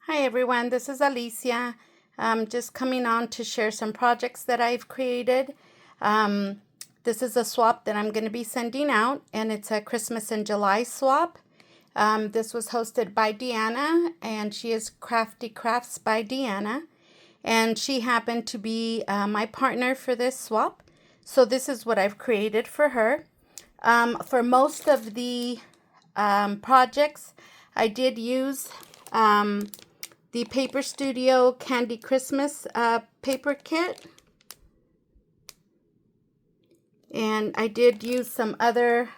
Hi everyone, this is Alicia. Just coming on to share some projects that I've created. This is a swap that I'm going to be sending out, and it's a Christmas in July swap. This was hosted by Deanna, and she is Crafty Crafts by Deanna, and she happened to be my partner for this swap. So this is what I've created for her. For most of the projects, I did use the Paper Studio Candy Christmas paper kit. And I did use some other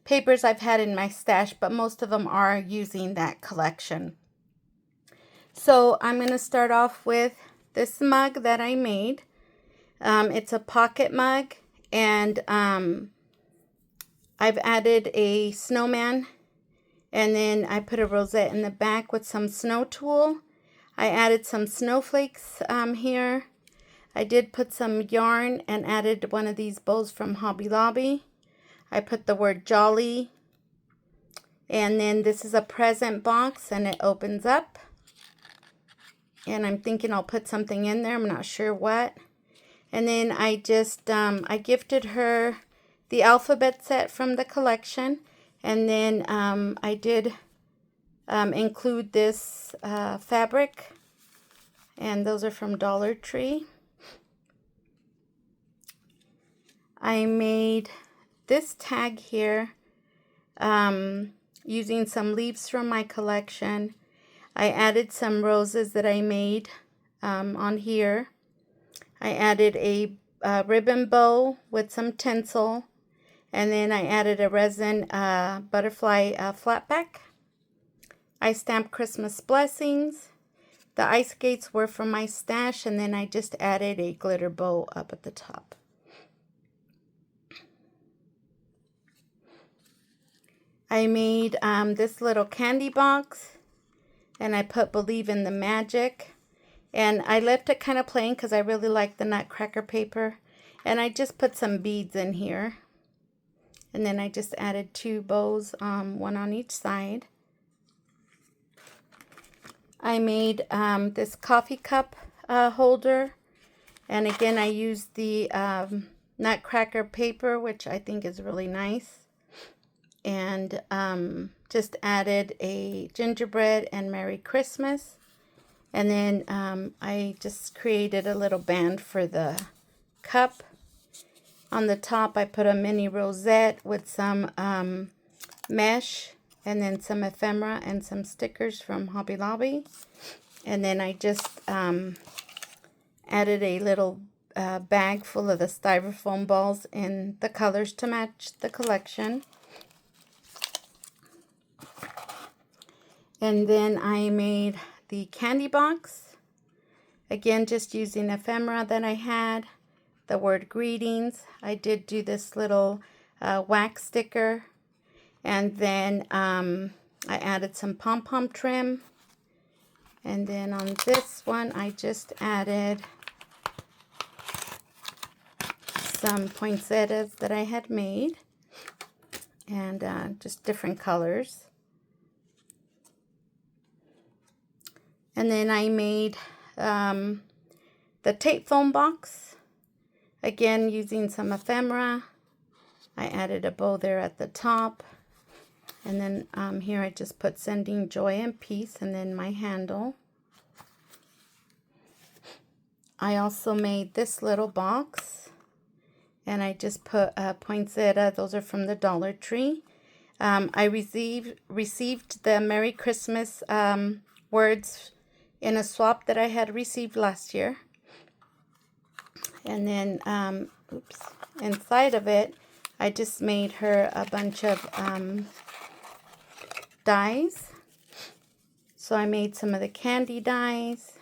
papers I've had in my stash, but most of them are using that collection. So I'm going to start off with this mug that I made. It's a pocket mug, and I've added a snowman, and then I put a rosette in the back with some snow tulle. I added some snowflakes here. I did put some yarn and added one of these bows from Hobby Lobby. I put the word jolly. And then this is a present box, and it opens up. And I'm thinking I'll put something in there. I'm not sure what. And then I just, I gifted her the alphabet set from the collection. And then I did include this fabric. And those are from Dollar Tree. I made this tag here using some leaves from my collection. I added some roses that I made on here. I added a ribbon bow with some tinsel, and then I added a resin butterfly flatback. I stamped Christmas blessings. The ice skates were from my stash, and then I just added a glitter bow up at the top. I made this little candy box, and I put Believe in the Magic. And I left it kind of plain because I really like the nutcracker paper. And I just put some beads in here. And then I just added two bows, one on each side. I made this coffee cup holder. And again, I used the nutcracker paper, which I think is really nice. And just added a gingerbread and Merry Christmas. And then I just created a little band for the cup. On the top, I put a mini rosette with some mesh, and then some ephemera and some stickers from Hobby Lobby. And then I just added a little bag full of the styrofoam balls in the colors to match the collection. And then I made the candy box, again just using ephemera that I had, the word greetings. I did do this little wax sticker, and then I added some pom-pom trim, and then on this one I just added some poinsettias that I had made, and just different colors. And then I made the tape foam box, again using some ephemera. I added a bow there at the top. And then here I just put sending joy and peace, and then my handle. I also made this little box, and I just put poinsettia. Those are from the Dollar Tree. I received the Merry Christmas words in a swap that I had received last year. And then, inside of it, I just made her a bunch of dies. So I made some of the candy dies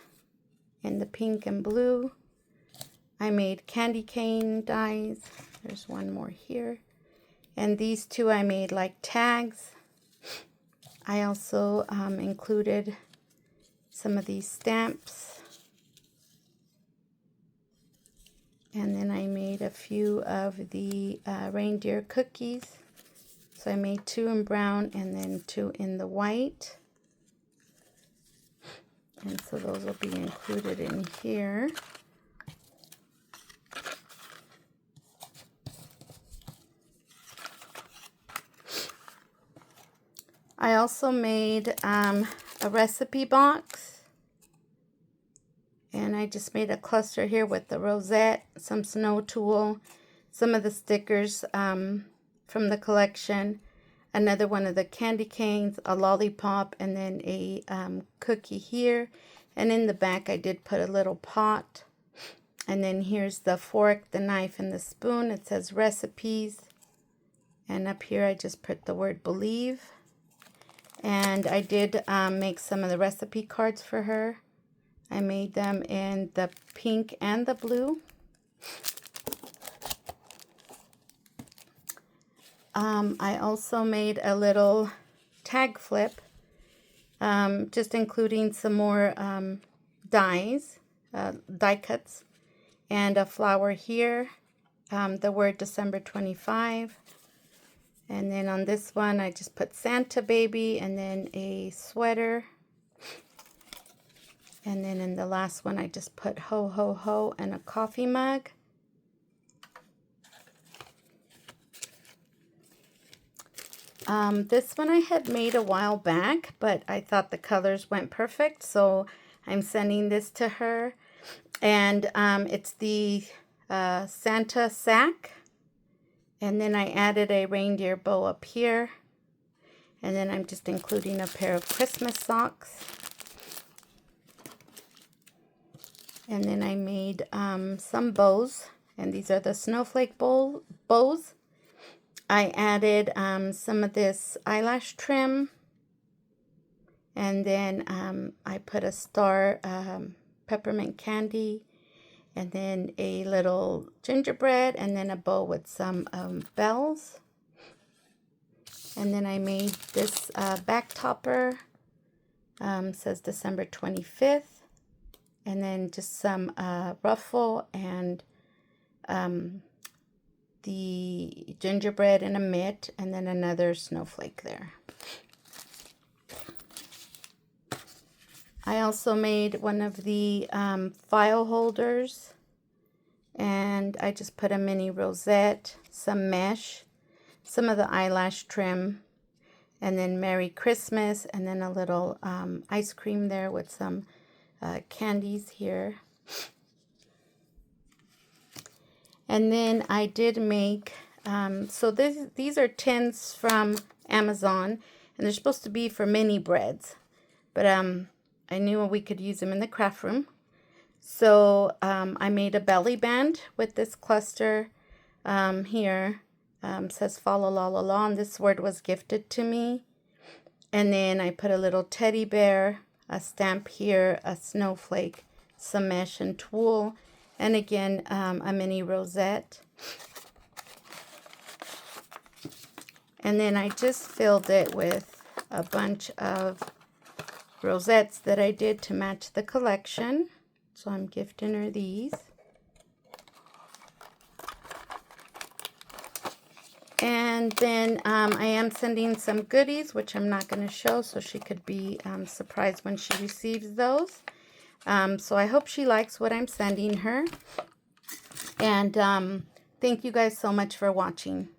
in the pink and blue. I made candy cane dies. There's one more here. And these two I made like tags. I also included some of these stamps, and then I made a few of the reindeer cookies. So I made two in brown and then two in the white. And so those will be included in here. I also made a recipe box, and I just made a cluster here with the rosette, some snow tulle, some of the stickers from the collection, another one of the candy canes, a lollipop, and then a cookie here. And in the back I did put a little pot. And then here's the fork, the knife, and the spoon. It says recipes. And up here I just put the word believe. And I did make some of the recipe cards for her. I made them in the pink and the blue. I also made a little tag flip, just including some more dies, die cuts, and a flower here, the word December 25. And then on this one, I just put Santa baby and then a sweater. And then in the last one, I just put ho, ho, ho and a coffee mug. This one I had made a while back, but I thought the colors went perfect, so I'm sending this to her. And it's the Santa sack. And then I added a reindeer bow up here. And then I'm just including a pair of Christmas socks. And then I made some bows. And these are the snowflake bows. I added some of this eyelash trim. And then I put a star peppermint candy. And then a little gingerbread, and then a bow with some bells. And then I made this back topper, says December 25th. And then just some ruffle and the gingerbread and a mitt, and then another snowflake there. I also made one of the file holders, and I just put a mini rosette, some mesh, some of the eyelash trim, and then Merry Christmas, and then a little ice cream there with some candies here. And then I did make, so these are tins from Amazon, and they're supposed to be for mini breads, but I knew we could use them in the craft room. So I made a belly band with this cluster here. Says fa la la la la, and this word was gifted to me. And then I put a little teddy bear, a stamp here, a snowflake, some mesh and tulle, and again a mini rosette. And then I just filled it with a bunch of rosettes that I did to match the collection. So I'm gifting her these. And then I am sending some goodies, which I'm not going to show, so she could be surprised when she receives those. So I hope she likes what I'm sending her. And thank you guys so much for watching.